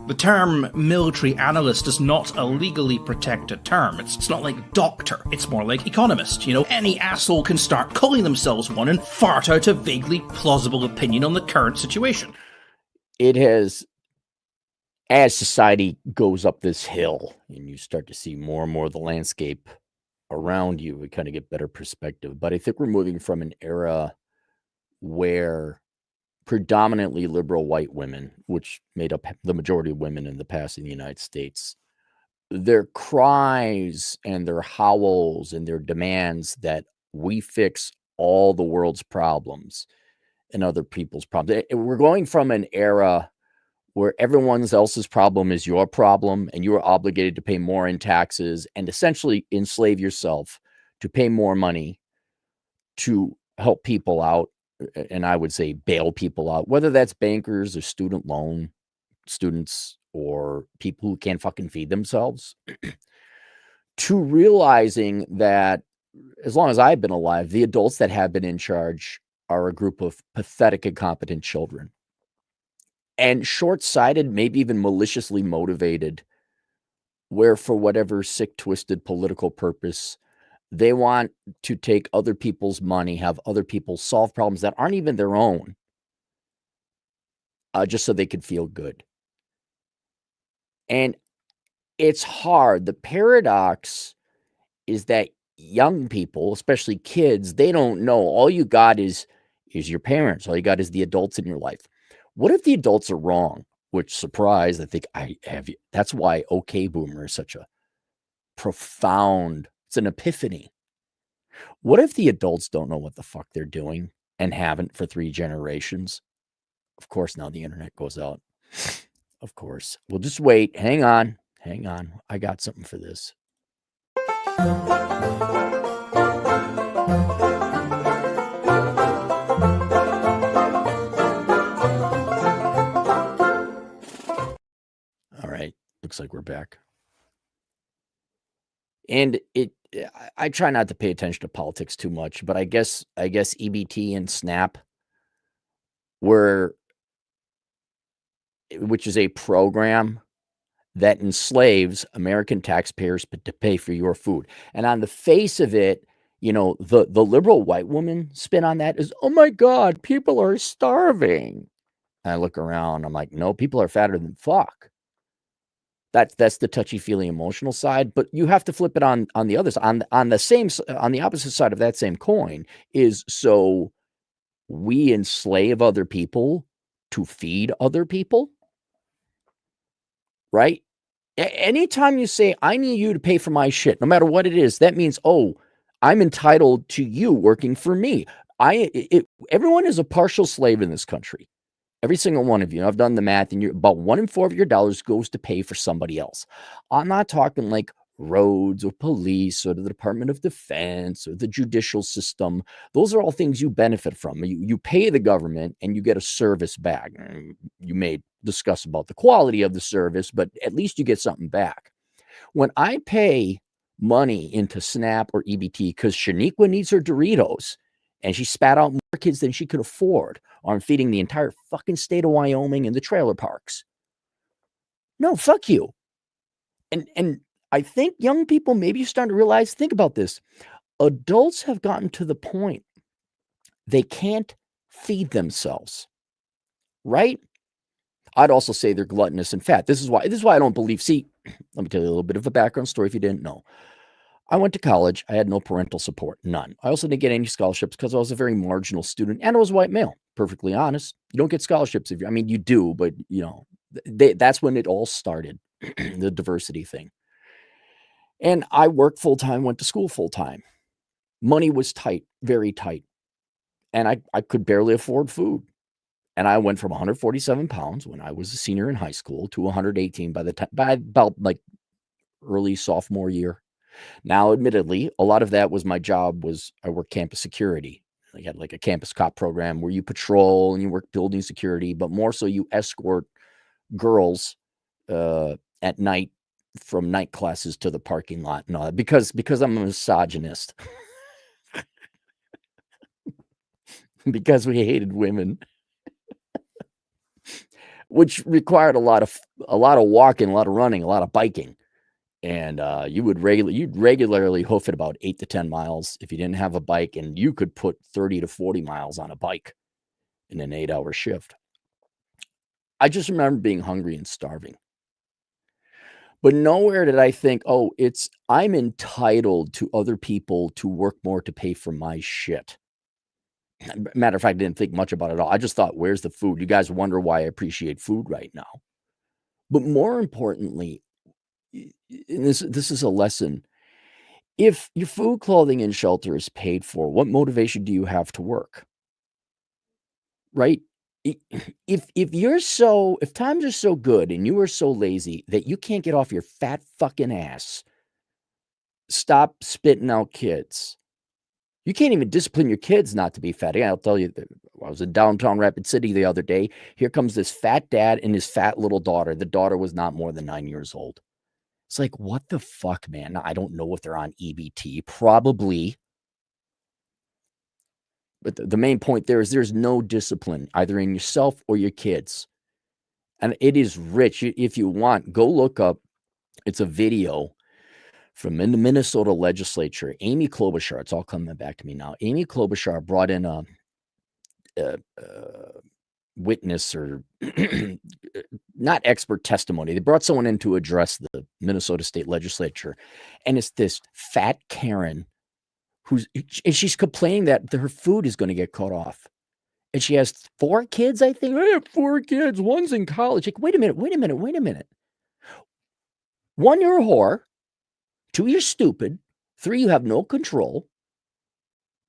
The term military analyst is not a legally protected term. It's not like doctor. It's more like economist. Any asshole can start calling themselves one and fart out a vaguely plausible opinion on the current situation. It has, as society goes up this hill and you start to see more and more of the landscape around you, we kind of get better perspective. But I think we're moving from an era where predominantly liberal white women, which made up the majority of women in the past in the United States, their cries and their howls and their demands that we fix all the world's problems and other people's problems. We're going from an era where everyone else's problem is your problem and you are obligated to pay more in taxes and essentially enslave yourself to pay more money to help people out. And I would say bail people out, whether that's bankers or student loan students or people who can't fucking feed themselves, to realizing that as long as I've been alive, the adults that have been in charge are a group of pathetic, incompetent children. And short-sighted, maybe even maliciously motivated, where for whatever sick, twisted political purpose, they want to take other people's money, have other people solve problems that aren't even their own, just so they could feel good. And it's hard. The paradox is that young people, especially kids, they don't know. All you got is your parents. All you got is the adults in your life. What if the adults are wrong? Which, surprise, I think I have. That's why OK Boomer is such a profound, it's an epiphany. What if the adults don't know what the fuck they're doing and haven't for 3 generations? Of course, now the internet goes out. Of course. We'll just wait. Hang on. I got something for this. All right. Looks like we're back. And I try not to pay attention to politics too much, but I guess EBT and SNAP which is a program that enslaves American taxpayers to pay for your food. And on the face of it, the liberal white woman spin on that is, oh my God, people are starving. And I look around, I'm like, no, people are fatter than fuck. That's the touchy-feely emotional side, but you have to flip it on the other side. On the opposite side of that same coin is, so we enslave other people to feed other people, right? Anytime you say, I need you to pay for my shit, no matter what it is, that means, oh, I'm entitled to you working for me. Everyone is a partial slave in this country. Every single one of you. I've done the math, and about 1 in 4 of your dollars goes to pay for somebody else. I'm not talking like roads or police or the Department of Defense or the judicial system. Those are all things you benefit from. You pay the government and you get a service back. You may discuss about the quality of the service, but at least you get something back. When I pay money into SNAP or EBT because Shaniqua needs her Doritos and she spat out more kids than she could afford, or I'm feeding the entire fucking state of Wyoming and the trailer parks. No, fuck you. And I think young people, maybe you're starting to realize, think about this. Adults have gotten to the point they can't feed themselves, right? I'd also say they're gluttonous and fat. This is why I don't believe. See, let me tell you a little bit of a background story if you didn't know. I went to college. I had no parental support, none. I also didn't get any scholarships because I was a very marginal student and I was white male. Perfectly honest. You don't get scholarships you do, but that's when it all started, the diversity thing. And I worked full time, went to school full time. Money was tight, very tight. And I could barely afford food. And I went from 147 pounds when I was a senior in high school to 118 by about like early sophomore year. Now, admittedly, a lot of that was my job I worked campus security. I had like a campus cop program where you patrol and you work building security, but more so you escort girls at night from night classes to the parking lot and all that, because I'm a misogynist. Because we hated women. which required a lot of walking, a lot of running, a lot of biking. And you'd regularly hoof it about 8 to 10 miles if you didn't have a bike, and you could put 30 to 40 miles on a bike in an 8-hour shift. I just remember being hungry and starving. But nowhere did I think, oh, I'm entitled to other people to work more to pay for my shit. Matter of fact, I didn't think much about it at all. I just thought, where's the food? You guys wonder why I appreciate food right now. But more importantly, and this is a lesson. If your food, clothing, and shelter is paid for, what motivation do you have to work? Right? If times are so good and you are so lazy that you can't get off your fat fucking ass, stop spitting out kids. You can't even discipline your kids not to be fat. I'll tell you, I was in downtown Rapid City the other day. Here comes this fat dad and his fat little daughter. The daughter was not more than 9 years old. It's like, what the fuck, man? I don't know if they're on EBT. Probably. But the main point there is there's no discipline either in yourself or your kids. And it is rich. If you want, go look up. It's a video from in the Minnesota legislature. Amy Klobuchar, it's all coming back to me now. Amy Klobuchar brought in a witness or not expert testimony. They brought someone in to address the Minnesota state legislature. And it's this fat Karen and she's complaining that her food is going to get cut off. And she has 4 kids, I think. I have 4 kids. One's in college. Like, wait a minute. 1, you're a whore. 2, you're stupid. 3, you have no control.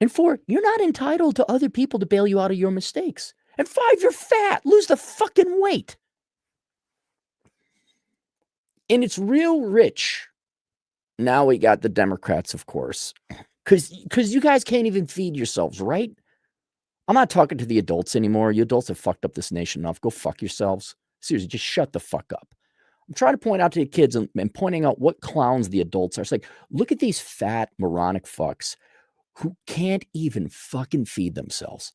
And 4, you're not entitled to other people to bail you out of your mistakes. And 5, you're fat. Lose the fucking weight. And it's real rich. Now we got the Democrats, of course. Because you guys can't even feed yourselves, right? I'm not talking to the adults anymore. You adults have fucked up this nation enough. Go fuck yourselves. Seriously, just shut the fuck up. I'm trying to point out to the kids and pointing out what clowns the adults are. It's like, look at these fat, moronic fucks who can't even fucking feed themselves.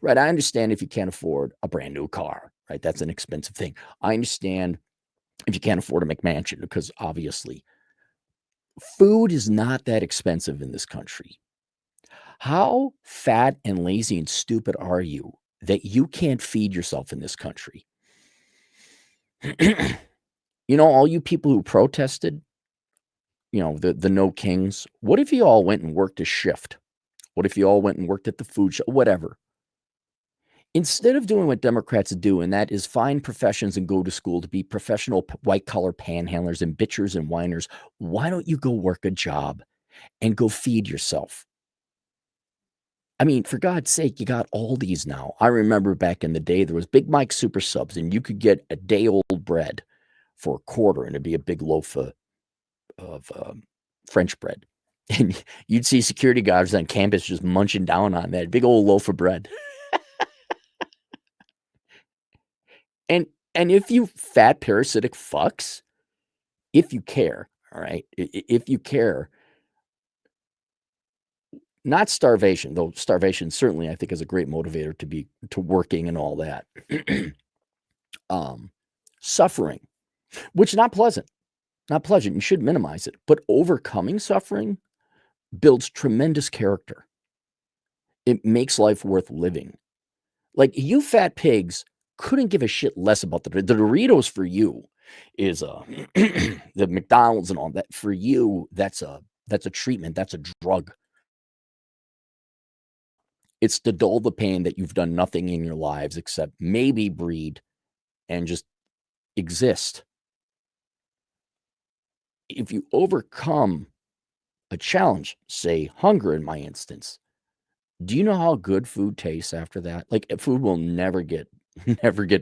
Right? I understand if you can't afford a brand new car, right? That's an expensive thing. I understand if you can't afford a McMansion, because obviously food is not that expensive in this country. How fat and lazy and stupid are you that you can't feed yourself in this country? All you people who protested, the no kings, what if you all went and worked a shift? What if you all went and worked at the food shop? Whatever. Instead of doing what Democrats do, and that is find professions and go to school to be professional white-collar panhandlers and bitchers and whiners, why don't you go work a job and go feed yourself? I mean, for God's sake, you got all these now. I remember back in the day, there was Big Mike Super Subs, and you could get a day-old bread for a quarter, and it'd be a big loaf of French bread. And you'd see security guards on campus just munching down on that big old loaf of bread. And if you fat parasitic fucks, if you care, all right, if you care, not starvation, though starvation certainly I think is a great motivator to working and all that. Suffering, which not pleasant. You should minimize it, but overcoming suffering builds tremendous character. It makes life worth living. Like, you fat pigs couldn't give a shit less about the Doritos for you is the McDonald's and all that. For you, that's a treatment. That's a drug. It's to dull the pain that you've done nothing in your lives except maybe breed and just exist. If you overcome a challenge, say hunger in my instance, do you know how good food tastes after that? Like, food will never get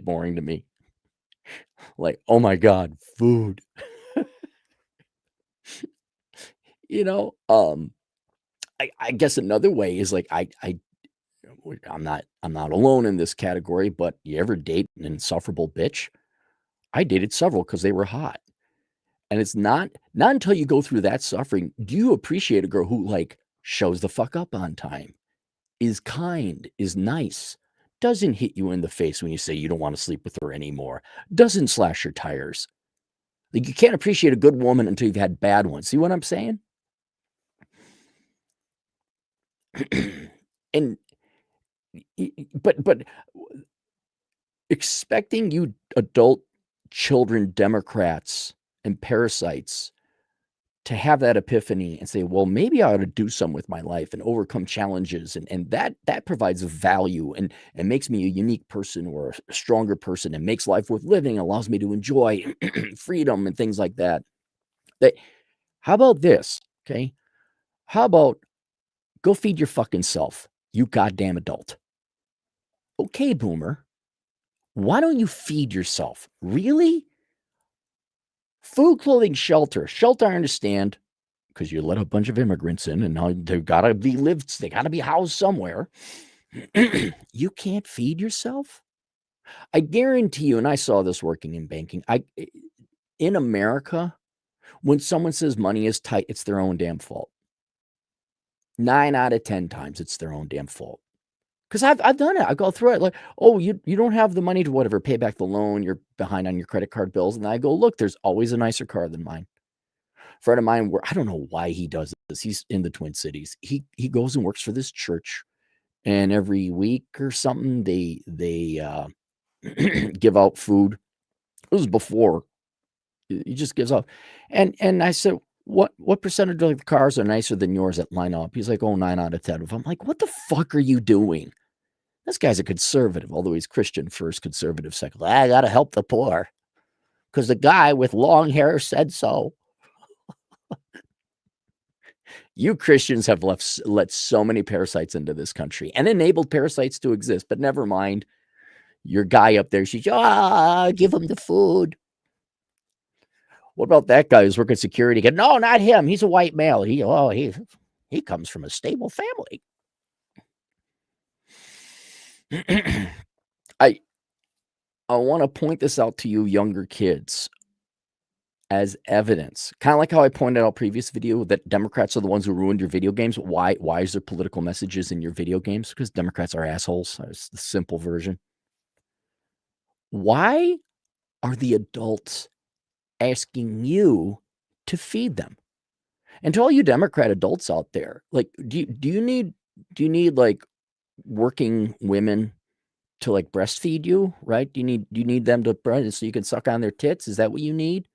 boring to me. Like, oh my God, food. I guess another way is like I'm not alone in this category, but you ever date an insufferable bitch? I dated several because they were hot. And it's not until you go through that suffering do you appreciate a girl who like shows the fuck up on time, is kind, is nice, doesn't hit you in the face when you say you don't want to sleep with her anymore, doesn't slash your tires. Like, you can't appreciate a good woman until you've had bad ones. See what I'm saying? And but expecting you adult children Democrats and parasites to have that epiphany and say, well, maybe I ought to do something with my life and overcome challenges, and that provides value and makes me a unique person or a stronger person and makes life worth living, allows me to enjoy freedom and things like that. How about this? Okay. How about go feed your fucking self, you goddamn adult. Okay, boomer. Why don't you feed yourself? Really? Food, clothing, shelter. Shelter, I understand, because you let a bunch of immigrants in and now they've got to be lived, they got to be housed somewhere. You can't feed yourself? I guarantee you, and I saw this working in banking, in America, when someone says money is tight, it's their own damn fault. 9 out of 10 times it's their own damn fault. Because I've done it. I go through it like, oh, you don't have the money to whatever, pay back the loan, you're behind on your credit card bills. And I go, look, there's always a nicer car than mine. A friend of mine, where I don't know why he does this. He's in the Twin Cities. He goes and works for this church. And every week or something, they give out food. It was before. He just gives out. And I said, what percentage of the cars are nicer than yours that line up? He's like, oh, 9 out of 10. I'm like, what the fuck are you doing? This guy's a conservative, although he's Christian first, conservative second. I got to help the poor because the guy with long hair said so. You Christians have let so many parasites into this country and enabled parasites to exist, but never mind. Your guy up there, she's, give him the food. What about that guy who's working security? No, not him. He's a white male. He comes from a stable family. I want to point this out to you younger kids as evidence. Kind of like how I pointed out previous video that Democrats are the ones who ruined your video games. Why is there political messages in your video games? Because Democrats are assholes. That's the simple version. Why are the adults asking you to feed them? And to all you Democrat adults out there, like, do you need like working women to like breastfeed you, right? Do you need them to breastfeed so you can suck on their tits? Is that what you need?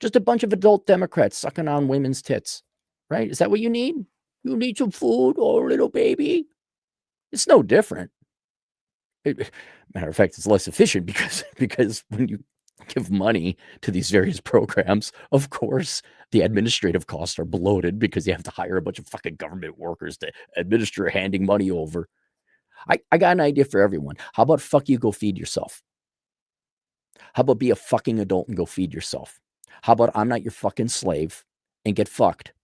Just a bunch of adult Democrats sucking on women's tits, right? Is that what you need? You need some food, oh little baby. It's no different. Matter of fact, it's less efficient because when you give money to these various programs, of course, the administrative costs are bloated because you have to hire a bunch of fucking government workers to administer handing money over. I got an idea for everyone. How about fuck you, go feed yourself? How about be a fucking adult and go feed yourself? How about I'm not your fucking slave and get fucked?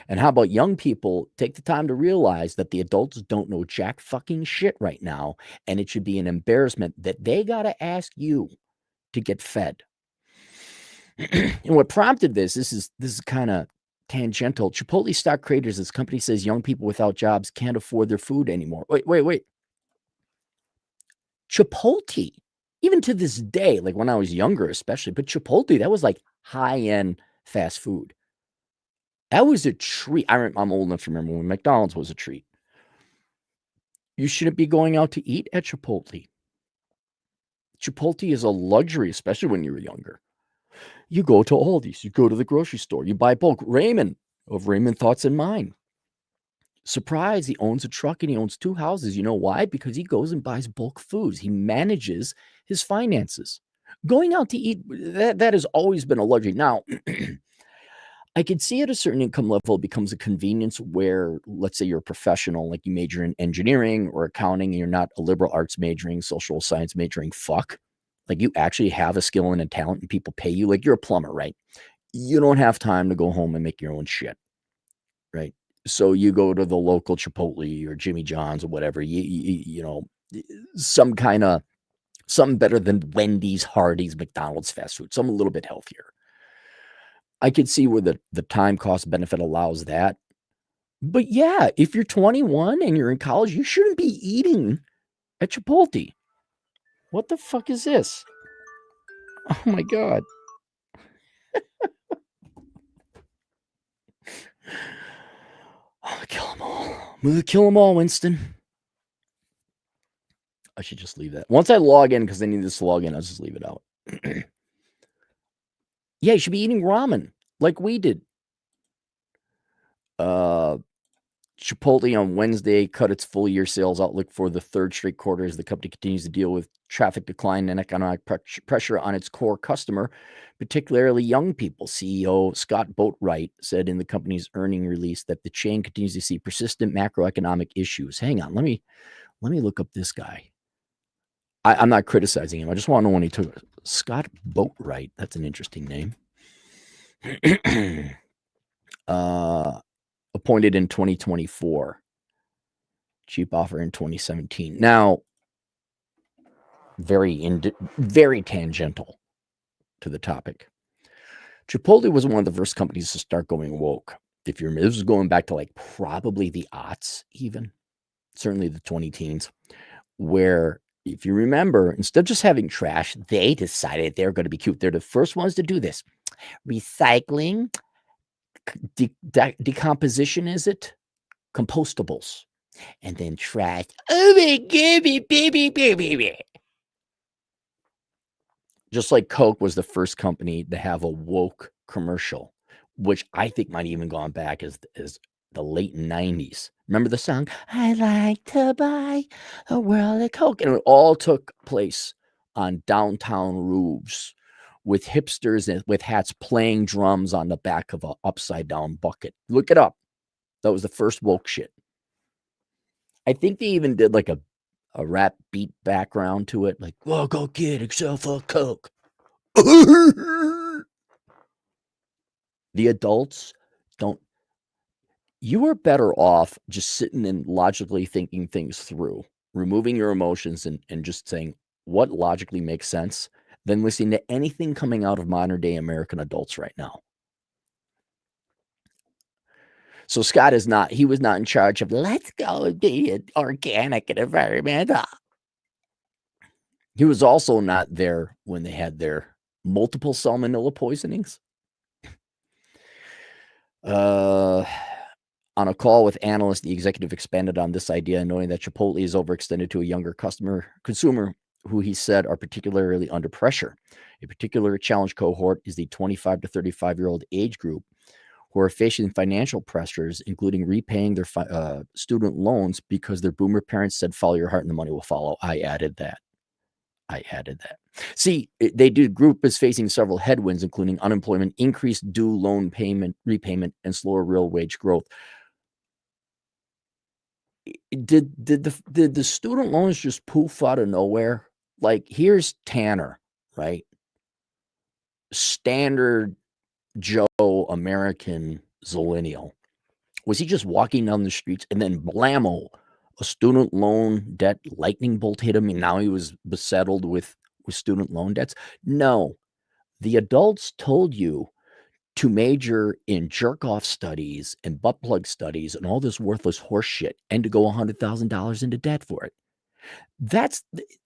And how about young people take the time to realize that the adults don't know jack fucking shit right now, and it should be an embarrassment that they got to ask you to get fed. And what prompted this is kind of tangential. Chipotle stock creators, this company says young people without jobs can't afford their food anymore. Wait. Chipotle, even to this day, like when I was younger especially, but Chipotle, that was like high-end fast food. That was a treat. I'm old enough to remember when McDonald's was a treat. You shouldn't be going out to eat at Chipotle. Chipotle is a luxury, especially when you were younger. You go to Aldi's, you go to the grocery store, you buy bulk. Raymond of Raymond Thoughts and Mine. Surprise, he owns a truck and he owns 2 houses. You know why? Because he goes and buys bulk foods. He manages his finances. Going out to eat, that has always been a luxury. Now, I could see at a certain income level, it becomes a convenience where, let's say you're a professional, like you major in engineering or accounting, and you're not a liberal arts majoring, social science majoring fuck. Like you actually have a skill and a talent and people pay you. Like you're a plumber, right? You don't have time to go home and make your own shit, right? So you go to the local Chipotle or Jimmy John's or whatever, you know, something better than Wendy's, Hardee's, McDonald's fast food, something a little bit healthier. I could see where the time cost benefit allows that. But yeah, if you're 21 and you're in college, you shouldn't be eating at Chipotle. What the fuck is this? Oh my God. I'm gonna kill them all. I'm gonna kill them all, Winston. I should just leave that. Once I log in, because I need this to log in, I'll just leave it out. Yeah, you should be eating ramen like we did. Chipotle on Wednesday cut its full year sales outlook for the third straight quarter as the company continues to deal with traffic decline and economic pressure on its core customer, particularly young people. CEO Scott Boatwright said in the company's earning release that the chain continues to see persistent macroeconomic issues. Hang on, let me look up this guy. I'm not criticizing him. I just want to know when he took it. Scott Boatwright. That's an interesting name. Appointed in 2024. Cheap offer in 2017. Now, very tangential to the topic. Chipotle was one of the first companies to start going woke. If you remember, this was going back to like probably the aughts, even certainly the 20 teens, where if you remember, instead of just having trash, they decided they're going to be cute. They're the first ones to do this. Recycling, decomposition, is it? Compostables. And then trash. Oh my God, baby. Just like Coke was the first company to have a woke commercial, which I think might even gone back as the late 90s. Remember the song? I like to buy a world of Coke. And it all took place on downtown roofs with hipsters with hats playing drums on the back of an upside down bucket. Look it up. That was the first woke shit. I think they even did like a rap beat background to it. Like, well, go get yourself a Coke. The adults don't. You are better off just sitting and logically thinking things through, removing your emotions and just saying what logically makes sense than listening to anything coming out of modern day American adults right now. So Scott is not, he was not in charge of let's go be organic and environmental. He was also not there when they had their multiple salmonella poisonings. On a call with analysts, the executive expanded on this idea, knowing that Chipotle is overextended to a younger consumer who he said are particularly under pressure. A particular challenge cohort is the 25 to 35-year-old age group who are facing financial pressures, including repaying their student loans because their boomer parents said, follow your heart and the money will follow. I added that. See, the group is facing several headwinds, including unemployment, increased due loan repayment, and slower real wage growth. Did the student loans just poof out of nowhere? Like, here's Tanner, right? Standard Joe American Zillennial. Was he just walking down the streets and then blammo, a student loan debt lightning bolt hit him and now he was besettled with student loan debts? No. The adults told you to major in jerk-off studies and butt plug studies and all this worthless horse shit and to go $100,000 into debt for it. That's,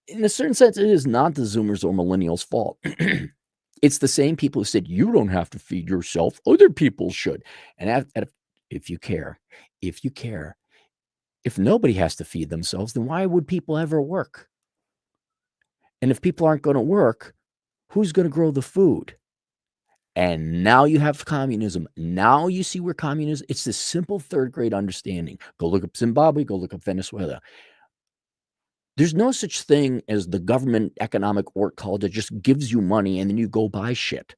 in a certain sense, it is not the Zoomers or millennials' fault. It's the same people who said, you don't have to feed yourself, other people should. And if you care, if nobody has to feed themselves, then why would people ever work? And if people aren't going to work, who's going to grow the food? And now you have communism. Now you see where communism, it's this simple third grade understanding. Go look up Zimbabwe, go look up Venezuela. There's no such thing as the government economic work college that just gives you money and then you go buy shit.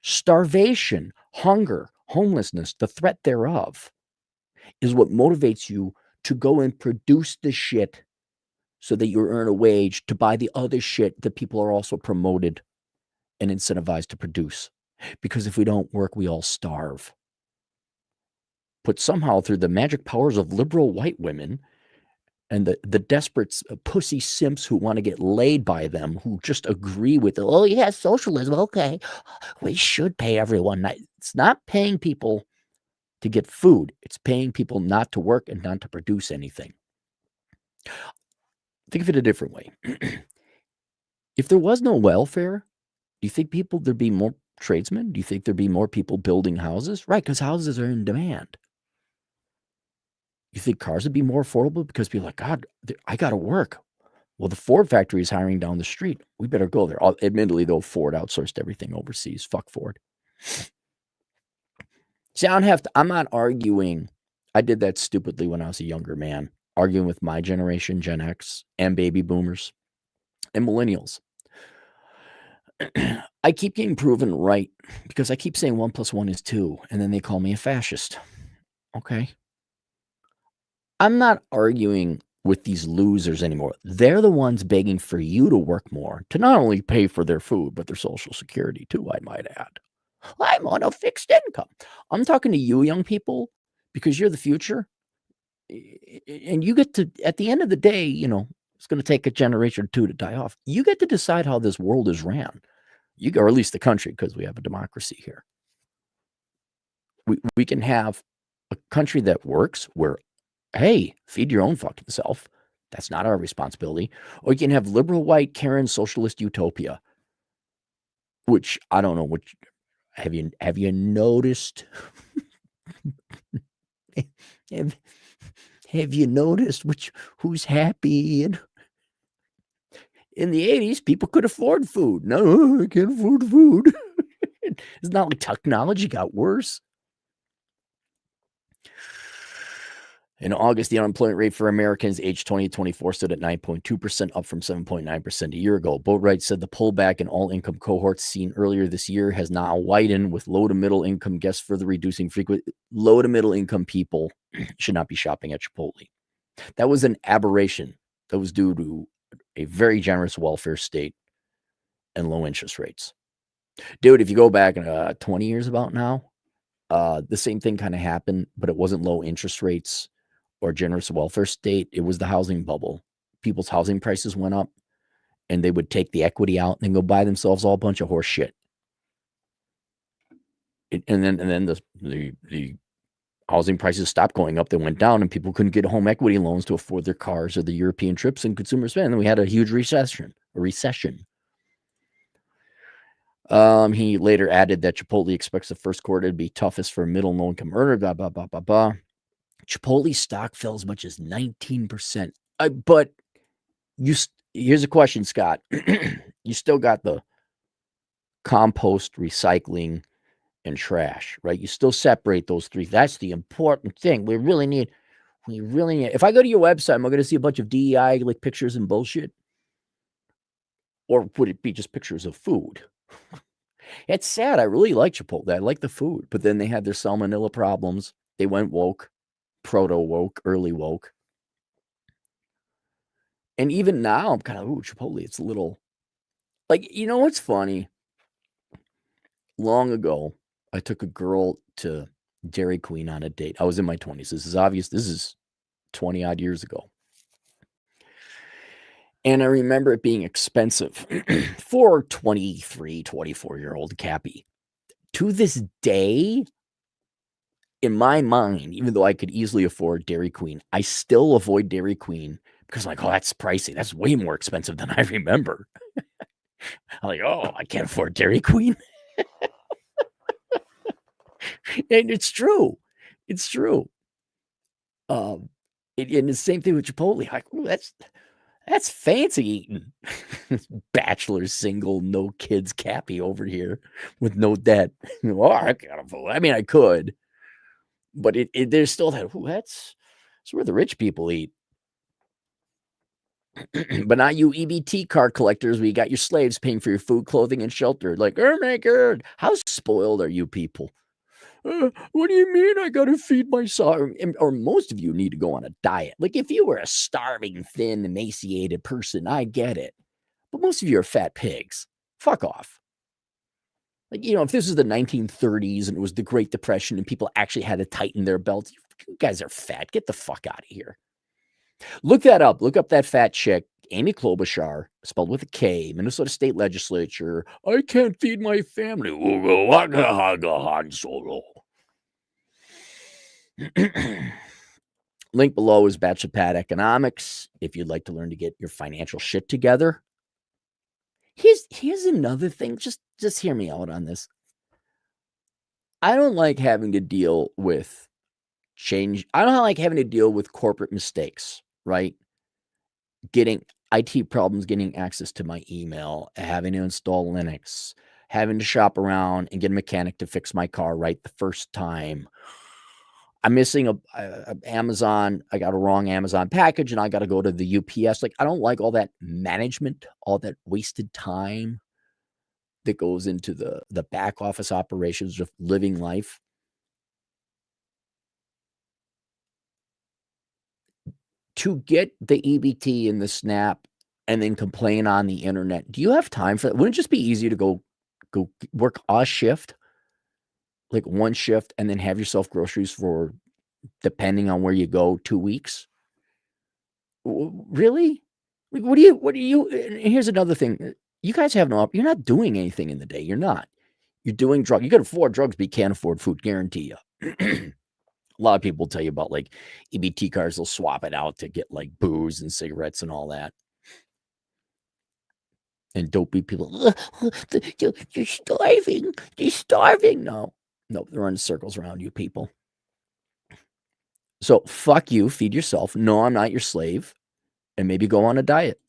Starvation, hunger, homelessness, the threat thereof is what motivates you to go and produce the shit so that you earn a wage to buy the other shit that people are also promoted and incentivized to produce. Because if we don't work, we all starve. But somehow through the magic powers of liberal white women and the desperate pussy simps who want to get laid by them, who just agree with, oh yeah, socialism, okay, we should pay everyone. It's not paying people to get food. It's paying people not to work and not to produce anything. Think of it a different way. If there was no welfare, do you think there'd be more tradesmen? Do you think there'd be more people building houses? Right, because houses are in demand. You think cars would be more affordable because people are like, God, I got to work. Well, the Ford factory is hiring down the street. We better go there. Admittedly, though, Ford outsourced everything overseas. Fuck Ford. See, I'm not arguing. I did that stupidly when I was a younger man, arguing with my generation, Gen X, and baby boomers, and millennials. I keep getting proven right because I keep saying 1 + 1 is 2, and then they call me a fascist. Okay. I'm not arguing with these losers anymore. They're the ones begging for you to work more to not only pay for their food, but their Social Security too, I might add. I'm on a fixed income. I'm talking to you young people because you're the future. And you get to, at the end of the day, it's going to take a generation or two to die off. You get to decide how this world is ran. Or at least the country, because we have a democracy here. We can have a country that works where, hey, feed your own fucking self. That's not our responsibility. Or you can have liberal white Karen socialist utopia, which I don't know. Which have you noticed? have you noticed who's happy? And in the 80s, people could afford food. No, I can't afford food. It's not like technology got worse. In August, the unemployment rate for Americans aged 20 to 24 stood at 9.2%, up from 7.9% a year ago. Boatwright said the pullback in all income cohorts seen earlier this year has now widened, with low to middle income guests further reducing frequent. Low to middle income people should not be shopping at Chipotle. That was an aberration that was due to a very generous welfare state and low interest rates. Dude, if you go back 20 years about now, the same thing kind of happened, but it wasn't low interest rates or generous welfare state. It was the housing bubble. People's housing prices went up, and they would take the equity out and go buy themselves all a bunch of horse shit. And then the housing prices stopped going up. They went down, and people couldn't get home equity loans to afford their cars or the European trips and consumer spend. And we had a huge recession. He later added that Chipotle expects the first quarter to be toughest for middle and low income earner. Blah blah blah blah blah. Chipotle stock fell as much as 19%. But here's a question, Scott. You still got the compost, recycling, and trash, right? You still separate those three. That's the important thing. We really need. If I go to your website, am I going to see a bunch of DEI like pictures and bullshit? Or would it be just pictures of food? It's sad. I really like Chipotle. I like the food. But then they had their salmonella problems. They went woke. Proto-woke, early woke. And even now, I'm kind of, Chipotle, it's a little, like, what's funny? Long ago, I took a girl to Dairy Queen on a date. I was in my 20s. This is obvious. This is 20-odd years ago. And I remember it being expensive for 23, 24-year-old Cappy. To this day, in my mind, even though I could easily afford Dairy Queen, I still avoid Dairy Queen because I'm like, oh, that's pricey. That's way more expensive than I remember. I'm like, oh, I can't afford Dairy Queen. And it's true. It's true. And the same thing with Chipotle. Like, ooh, that's fancy eating. Bachelor, single, no kids, Cappy over here with no debt. Oh, I can't afford. I mean, I could. But there's still that, that's where the rich people eat. But not you EBT card collectors where you got your slaves paying for your food, clothing, and shelter. Like, oh my God, how spoiled are you people? What do you mean I got to feed myself? Or most of you need to go on a diet. Like, if you were a starving, thin, emaciated person, I get it. But most of you are fat pigs. Fuck off. Like, if this was the 1930s and it was the Great Depression and people actually had to tighten their belts, you guys are fat. Get the fuck out of here. Look that up. Look up that fat chick, Amy Klobuchar, spelled with a K, Minnesota State Legislature. I can't feed my family. Link below is Bachelor Pad Economics if you'd like to learn to get your financial shit together. Here's another thing. Just hear me out on this. I don't like having to deal with change. I don't like having to deal with corporate mistakes, right? Getting IT problems, getting access to my email, having to install Linux, having to shop around and get a mechanic to fix my car right the first time. I'm missing a Amazon. I got a wrong Amazon package and I got to go to the UPS. Like, I don't like all that management, all that wasted time that goes into the back office operations of living life. To get the EBT and the SNAP and then complain on the internet, do you have time for that? Wouldn't it just be easier to go work a shift, like one shift, and then have yourself groceries for, depending on where you go, 2 weeks? Really? Like, what do you, and here's another thing. You guys have you're not doing anything in the day. You're not. You're doing drugs. You can afford drugs, but you can't afford food, guarantee you. A lot of people tell you about like EBT cards, they'll swap it out to get like booze and cigarettes and all that. And dopey people, you're starving. You're starving. No, they're running circles around you people. So fuck you, feed yourself. No, I'm not your slave. And maybe go on a diet.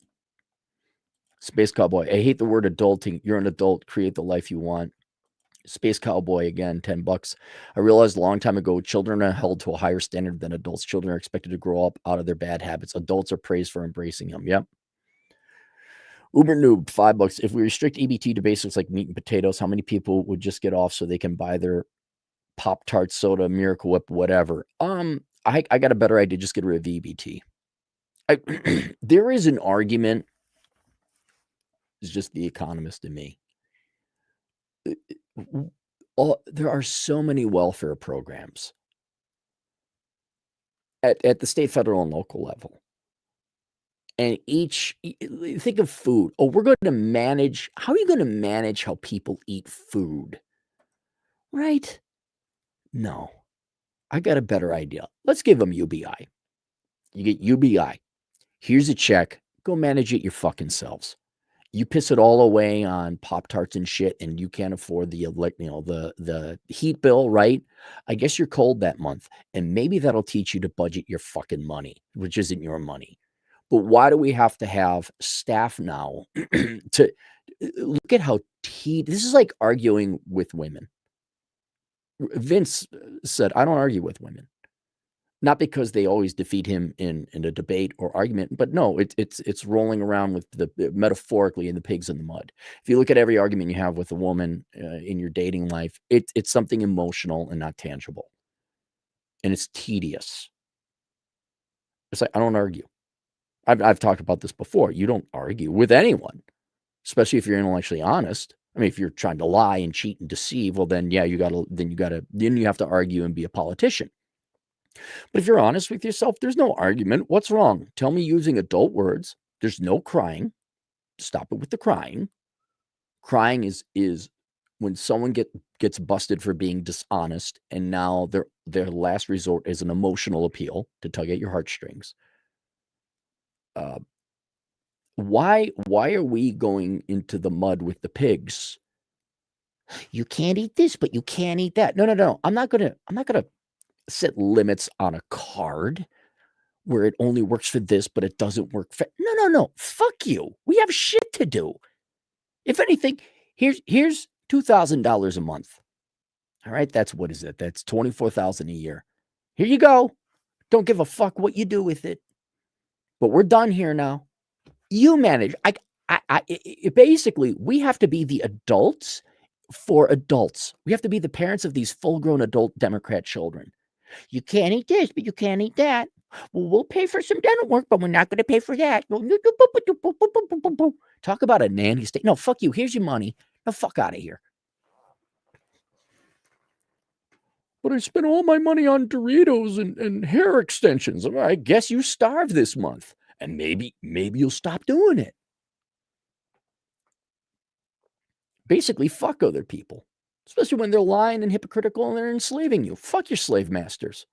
Space Cowboy, I hate the word adulting. You're an adult. Create the life you want. Space Cowboy, again, $10. I realized a long time ago, children are held to a higher standard than adults. Children are expected to grow up out of their bad habits. Adults are praised for embracing them. Yep. Uber Noob, $5. If we restrict EBT to basics like meat and potatoes, how many people would just get off so they can buy their Pop-Tart, soda, Miracle Whip, whatever? I got a better idea. Just get rid of EBT. There is an argument. It's just the economist in me. There are so many welfare programs at the state, federal, and local level. And think of food. Oh, we're going to manage. How are you going to manage how people eat food? Right? No. I got a better idea. Let's give them UBI. You get UBI. Here's a check. Go manage it your fucking selves. You piss it all away on Pop-Tarts and shit, and you can't afford the heat bill, right? I guess you're cold that month, and maybe that'll teach you to budget your fucking money, which isn't your money. But why do we have to have staff now to look at how this is like arguing with women? Vince said, I don't argue with women. Not because they always defeat him in a debate or argument, but no, it's rolling around with the metaphorically in the pigs in the mud. If you look at every argument you have with a woman in your dating life, it's something emotional and not tangible, and it's tedious. It's like, I don't argue. I've talked about this before. You don't argue with anyone, especially if you're intellectually honest. I mean, if you're trying to lie and cheat and deceive, well, then yeah, you have to argue and be a politician. But if you're honest with yourself, there's no argument. What's wrong? Tell me using adult words. There's no crying. Stop it with the crying. Crying is when someone gets busted for being dishonest, and now their last resort is an emotional appeal to tug at your heartstrings. Why are we going into the mud with the pigs? You can't eat this, but you can't eat that. No. I'm not gonna set limits on a card where it only works for this, but it doesn't work for. No. Fuck you. We have shit to do. If anything, here's $2,000 a month. All right, what is it? That's $24,000 a year. Here you go. Don't give a fuck what you do with it. But we're done here now. You manage. Basically, we have to be the adults for adults. We have to be the parents of these full-grown adult Democrat children. You can't eat this, but you can't eat that. Well, we'll pay for some dental work, but we're not going to pay for that. Talk about a nanny state. No, fuck you. Here's your money. Now, fuck out of here. But I spent all my money on Doritos and hair extensions. I guess you starved this month. And maybe you'll stop doing it. Basically, fuck other people. Especially when they're lying and hypocritical and they're enslaving you. Fuck your slave masters.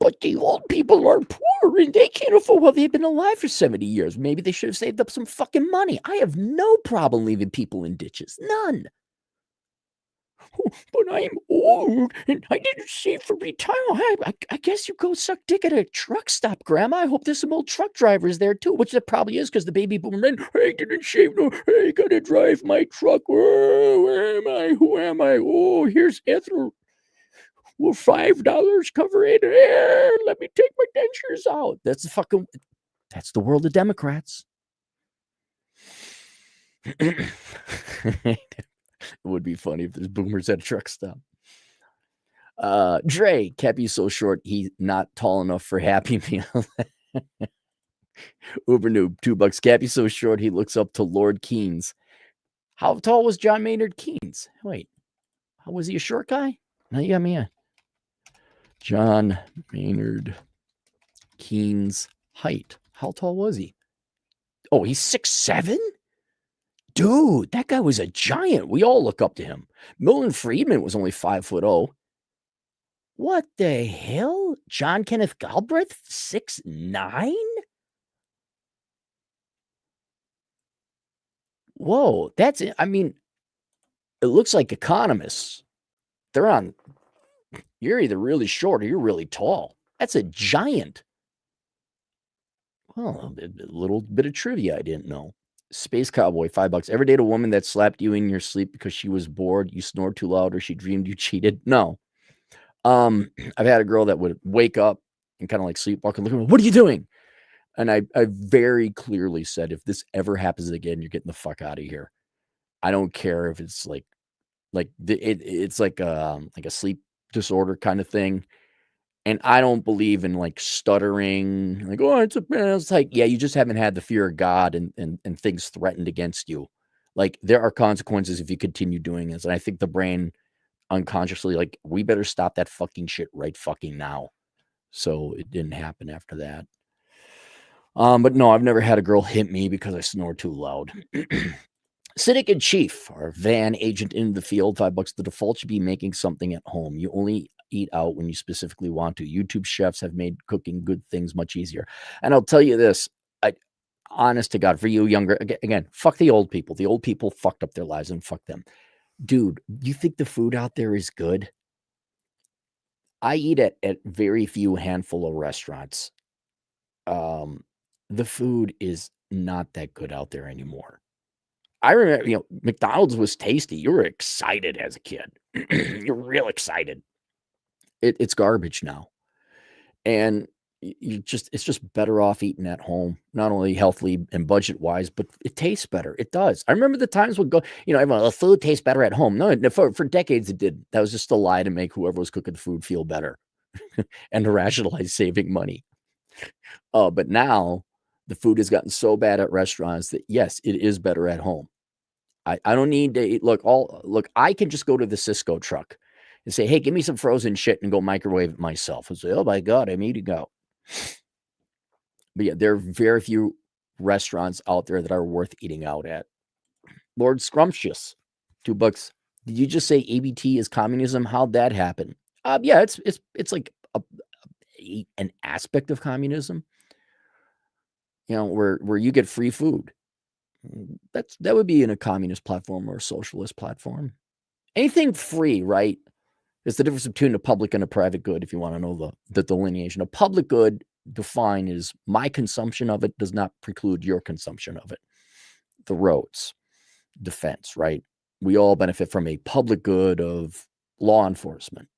But the old people are poor and they can't afford. Well, they've been alive for 70 years. Maybe they should have saved up some fucking money. I have no problem leaving people in ditches. None. Oh, but I'm old and I didn't save for retirement. I guess you go suck dick at a truck stop, Grandma. I hope there's some old truck drivers there too, which there probably is because the baby boomer men, I didn't save. No, I gotta drive my truck. Oh, where am I? Who am I? Oh, here's Ethel. Will $5 cover it? Let me take my dentures out. That's the world of Democrats. It would be funny if there's boomers at a truck stop. Dre, Cappy's so short, he's not tall enough for Happy Meal. Uber noob, $2. Cappy's so short, he looks up to Lord Keynes. How tall was John Maynard Keynes? Wait, was he a short guy? No, you got me on. John Maynard Keynes' height. How tall was he? Oh, he's 6'7"? Dude, that guy was a giant. We all look up to him. Milton Friedman was only 5'0". What the hell? John Kenneth Galbraith, 6'9"? Whoa, that's it. I mean, it looks like economists. You're either really short or you're really tall. That's a giant. Well, a little bit of trivia I didn't know. Space Cowboy, $5. Ever date a woman that slapped you in your sleep because she was bored, you snored too loud, or she dreamed you cheated? No. I've had a girl that would wake up and kind of like sleepwalk and look at me, what are you doing? And I very clearly said, if this ever happens again, you're getting the fuck out of here. I don't care if it's it's like a sleep disorder kind of thing. And I don't believe in like stuttering, like, oh, it's like, yeah, you just haven't had the fear of God and things threatened against you. Like there are consequences if you continue doing this. And I think the brain unconsciously, like, we better stop that fucking shit right fucking now. So it didn't happen after that. But no, I've never had a girl hit me because I snore too loud. Cynic in Chief, our van agent in the field, $5. The default should be making something at home. You only eat out when you specifically want to. YouTube chefs have made cooking good things much easier. And I'll tell you this, honest to God, for you younger, again, fuck the old people. The old people fucked up their lives and fuck them. Dude, you think the food out there is good? I eat at very few handful of restaurants. The food is not that good out there anymore. I remember, McDonald's was tasty. You were excited as a kid. You're real excited. It's garbage now. And it's just better off eating at home, not only healthily and budget wise, but it tastes better. It does. I remember the times would go, everyone, the food tastes better at home. No, for decades it did. That was just a lie to make whoever was cooking the food feel better and to rationalize saving money. But now the food has gotten so bad at restaurants that yes, it is better at home. I don't need to eat. Look, I can just go to the Cisco truck and say, hey, give me some frozen shit and go microwave it myself. And say, oh my God, I'm eating out. But yeah, there are very few restaurants out there that are worth eating out at. Lord Scrumptious, $2. Did you just say ABT is communism? How'd that happen? Yeah, it's like an aspect of communism. Where you get free food. That would be in a communist platform or a socialist platform. Anything free, right? It's the difference between a public and a private good, if you want to know the delineation. A public good defined is my consumption of it does not preclude your consumption of it. The roads, defense, right? We all benefit from a public good of law enforcement.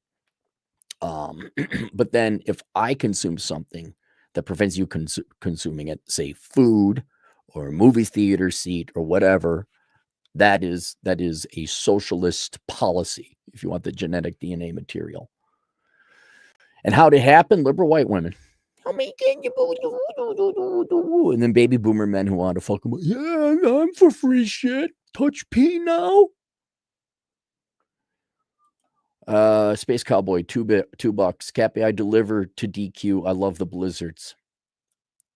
But then if I consume something that prevents you consuming it, say food or a movie theater seat or whatever, that is a socialist policy, if you want the genetic DNA material. And how'd it happen? Liberal white women. And then baby boomer men who want to fuck them. Yeah, I'm for free shit. Touch P now. Space Cowboy, $2. Cappy, I deliver to DQ. I love the blizzards.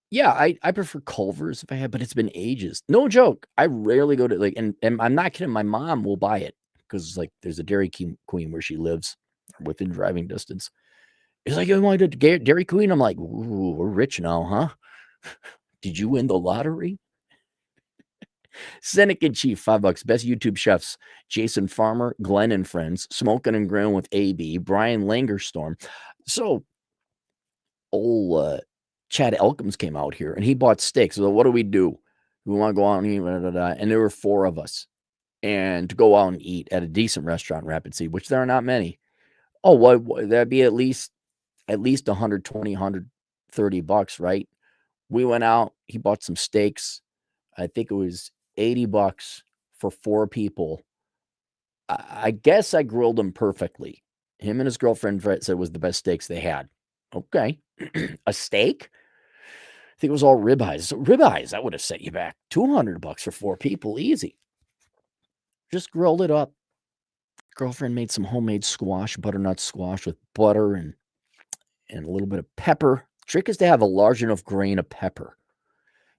Yeah, I prefer Culver's if I have, but it's been ages. No joke. I rarely go to and I'm not kidding. My mom will buy it because there's a Dairy Queen where she lives within driving distance. He's like, you want to Dairy Queen? I'm like, ooh, we're rich now, huh? Did you win the lottery? Cynic in Chief, $5. Best YouTube chefs: Jason Farmer, Glenn and Friends, Smoking and Grilling with AB, Brian Langerstorm. So, old Chad Elkins came out here and he bought steaks. So, what do? We want to go out and eat, and there were 4 of us. And to go out and eat at a decent restaurant in Rapid City, which there are not many. Oh, what that'd be at least $120, $130, right? We went out, he bought some steaks. I think it was $80 for 4 people. I guess I grilled them perfectly. Him and his girlfriend said it was the best steaks they had. Okay. A steak? I think it was all ribeyes. So ribeyes, that would have set you back $200 for 4 people, easy. Just grilled it up. Girlfriend made some homemade squash, butternut squash with butter and a little bit of pepper. Trick is to have a large enough grain of pepper.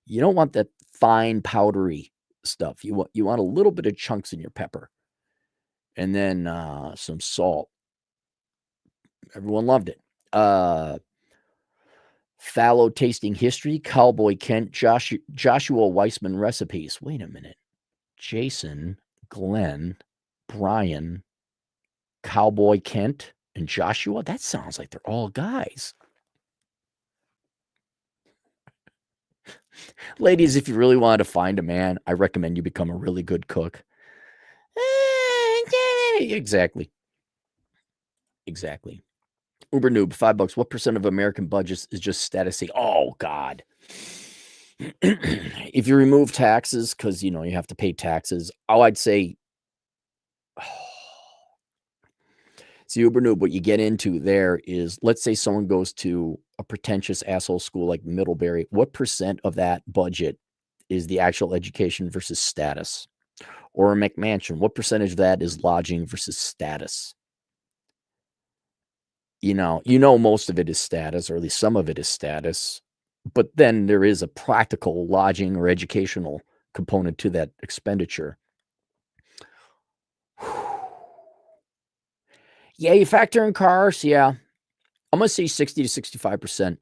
You don't want that fine powdery stuff. You want a little bit of chunks in your pepper. And then some salt. Everyone loved it. Fallow tasting history, Cowboy Kent, Joshua Weissman recipes. Wait a minute. Jason, Glenn, Brian, Cowboy Kent, and Joshua? That sounds like they're all guys. Ladies, if you really wanted to find a man, I recommend you become a really good cook. Exactly. Uber Noob, $5. What percent of American budgets is just statusy? Oh, God. If you remove taxes, because, you have to pay taxes, I'd say, see, Uber Noob, what you get into there is, let's say someone goes to a pretentious asshole school like Middlebury. What percent of that budget is the actual education versus status? Or a McMansion, what percentage of that is lodging versus status? Most of it is status, or at least some of it is status. But then there is a practical lodging or educational component to that expenditure. Yeah, you factor in cars. Yeah. I'm going to say 60 to 65%.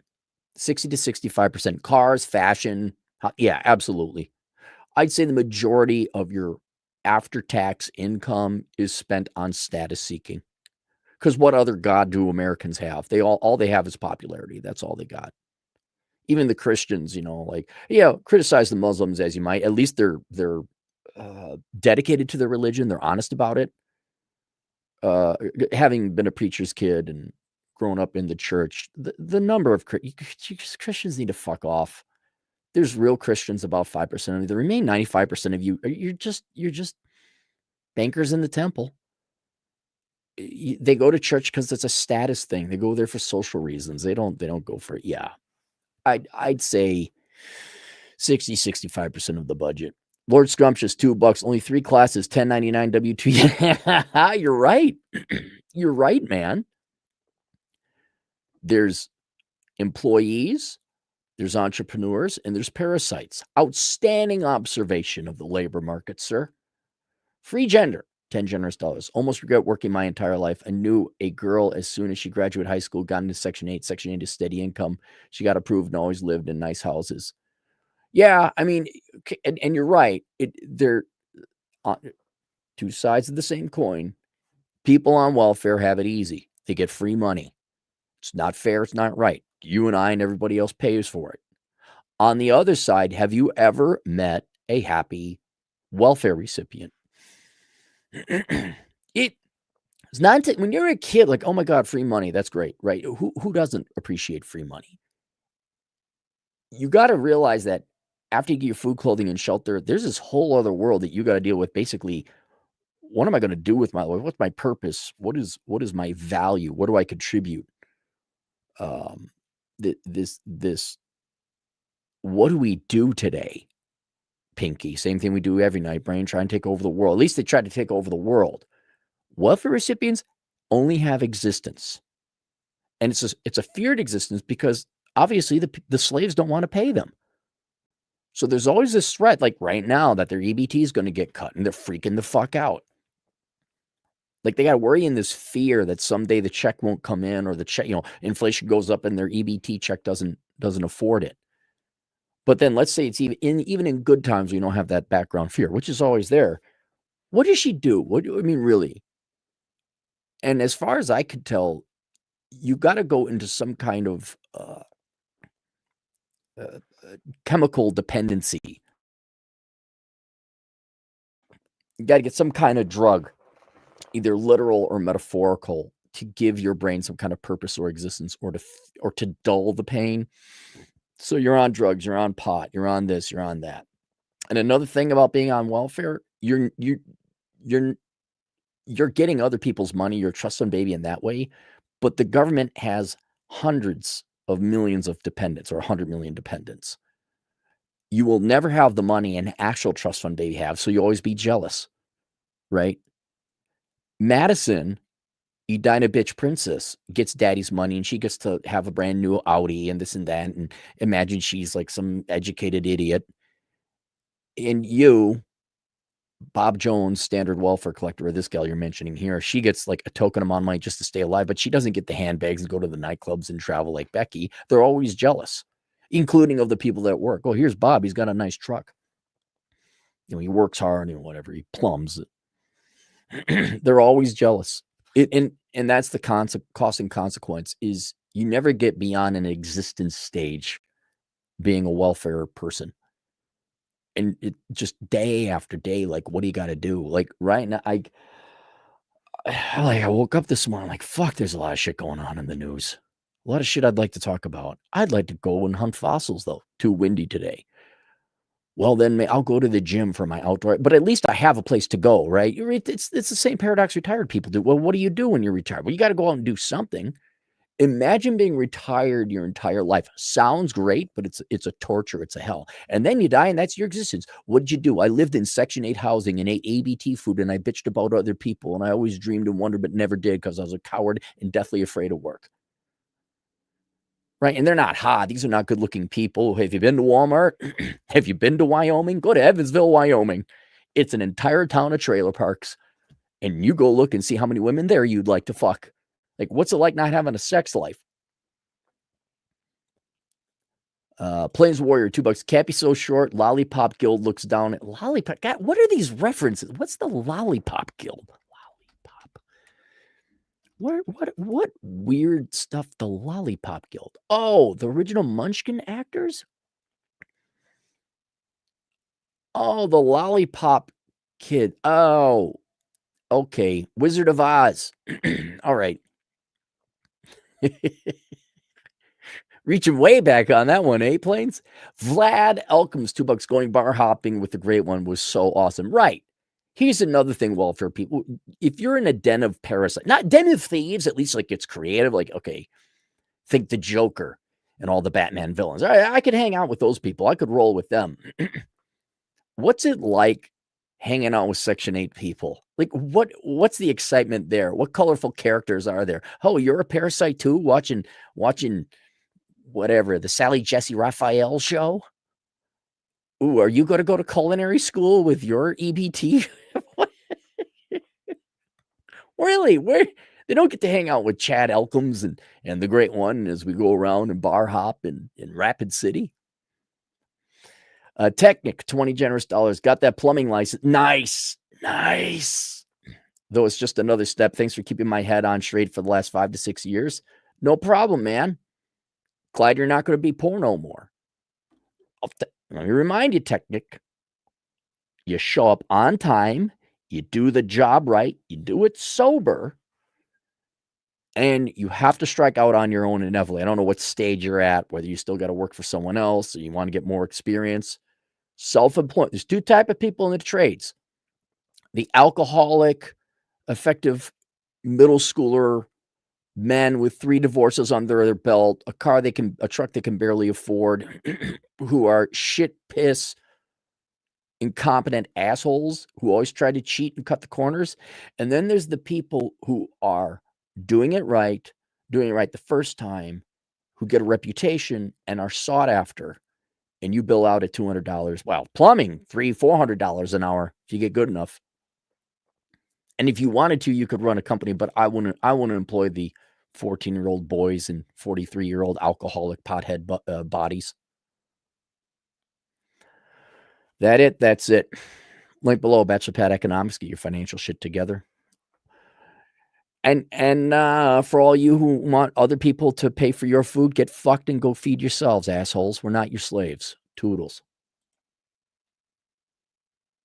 60 to 65%. Cars, fashion. Yeah, absolutely. I'd say the majority of your after-tax income is spent on status seeking. Because what other god do Americans have? All they have is popularity. That's all they got. Even the Christians, criticize the Muslims as you might. At least they're dedicated to their religion. They're honest about it. Having been a preacher's kid and grown up in the church, the number of Christians need to fuck off. There's real Christians, about 5% of you. The remaining 95% of you, you're just bankers in the temple. They go to church because it's a status thing. They go there for social reasons. They don't go for it. Yeah. I'd say 60, 65% of the budget. Lord Scrumptious, $2. Only 3 classes, 1099 W2. You're right. You're right, man. There's employees, there's entrepreneurs, and there's parasites. Outstanding observation of the labor market, sir. Free gender, 10 generous dollars. Almost regret working my entire life. I knew a girl as soon as she graduated high school, got into Section 8. Section 8 is steady income. She got approved and always lived in nice houses. Yeah, I mean, and you're right. They're two sides of the same coin. People on welfare have it easy. They get free money. It's not fair. It's not right. You and I and everybody else pays for it. On the other side, have you ever met a happy welfare recipient? It's not when you're a kid, like, oh my God, free money. That's great, right? Who doesn't appreciate free money? You got to realize that after you get your food, clothing, and shelter, there's this whole other world that you got to deal with. Basically, what am I going to do with my life? What's my purpose? What is my value? What do I contribute? This. What do we do today, Pinky? Same thing we do every night, Brain. Try and take over the world. At least they try to take over the world. Welfare recipients only have existence, and it's a feared existence because obviously the slaves don't want to pay them. So there's always this threat, like right now, that their EBT is going to get cut, and they're freaking the fuck out. Like, they got to worry in this fear that someday the check won't come in, or the check, inflation goes up and their EBT check doesn't afford it. But then let's say it's even in good times, we don't have that background fear, which is always there. What does she do? Really? And as far as I could tell, you got to go into some kind of chemical dependency. You got to get some kind of drug, either literal or metaphorical, to give your brain some kind of purpose or existence, or to dull the pain. So you're on drugs, you're on pot, you're on this, you're on that. And another thing about being on welfare, you're getting other people's money. You're a trust fund baby in that way. But the government has hundreds of millions of dependents, or 100 million dependents. You will never have the money an actual trust fund baby have, so you always be jealous, right? Madison, Edina bitch princess, gets daddy's money, and she gets to have a brand new Audi and this and that, and imagine she's like some educated idiot. And you, Bob Jones, standard welfare collector, or this gal you're mentioning here, she gets like a token amount of money just to stay alive, but she doesn't get the handbags and go to the nightclubs and travel like Becky. They're always jealous, including of the people that work. Oh, here's Bob. He's got a nice truck. He works hard, whatever. He plums it. They're always jealous. And that's the cost and consequence is you never get beyond an existence stage being a welfare person. And it just day after day, like, what do you got to do? Like right now, I woke up this morning, like, fuck, there's a lot of shit going on in the news. A lot of shit I'd like to talk about. I'd like to go and hunt fossils, though. Too windy today. Well, then I'll go to the gym for my outdoor, but at least I have a place to go, right? It's the same paradox retired people do. Well, what do you do when you're retired? Well, you got to go out and do something. Imagine being retired your entire life. Sounds great, but it's a torture. It's a hell. And then you die, and that's your existence. What did you do? I lived in Section 8 housing and ate ABT food, and I bitched about other people, and I always dreamed and wondered, but never did because I was a coward and deathly afraid of work. Right? And they're not hot. These are not good-looking people. Have you been to Walmart? Have you been to Wyoming? Go to Evansville, Wyoming. It's an entire town of trailer parks, and you go look and see how many women there you'd like to fuck. Like, what's it like not having a sex life? Plains Warrior, $2. Can't be so short. Lollipop Guild looks down at Lollipop. God, what are these references? What's the Lollipop Guild? Lollipop. What weird stuff? The Lollipop Guild. Oh, the original Munchkin actors. Oh, the Lollipop Kid. Oh, okay. Wizard of Oz. All right. Reaching way back on that one, eh, Plains? Vlad Elkins, $2 going bar hopping with the great one was so awesome. Right. Here's another thing, welfare people. If you're in a den of parasites, not den of thieves, at least like it's creative. Like, okay, think the Joker and all the Batman villains. All right, I could hang out with those people. I could roll with them. What's it like hanging out with Section 8 people? Like, what's the excitement there? What colorful characters are there? Oh, you're a parasite too? Watching whatever, the Sally Jesse Raphael show? Ooh, are you going to go to culinary school with your EBT? Really? Where they don't get to hang out with Chad Elkins and the great one as we go around and bar hop in Rapid City. Technic, $20 generous dollars. Got that plumbing license. Nice. Though it's just another step. Thanks for keeping my head on straight for the last 5 to 6 years. No problem, man. Glad you're not going to be poor no more. Let me remind you, Technic. You show up on time. You do the job right. You do it sober. And you have to strike out on your own inevitably. I don't know what stage you're at, whether you still got to work for someone else or you want to get more experience. Self-employed. There's 2 types of people in the trades. The alcoholic, effective middle schooler men with 3 divorces under their belt, a truck they can barely afford, who are shit piss, incompetent assholes who always try to cheat and cut the corners. And then there's the people who are doing it right the first time, who get a reputation and are sought after. And you bill out at $200. Well, plumbing, $300-$400 an hour if you get good enough. And if you wanted to, you could run a company, but I wouldn't employ the 14-year-old boys and 43-year-old alcoholic pothead bodies. That's it. Link below, Bachelor Pad Economics. Get your financial shit together. And for all you who want other people to pay for your food, get fucked and go feed yourselves, assholes. We're not your slaves. Toodles.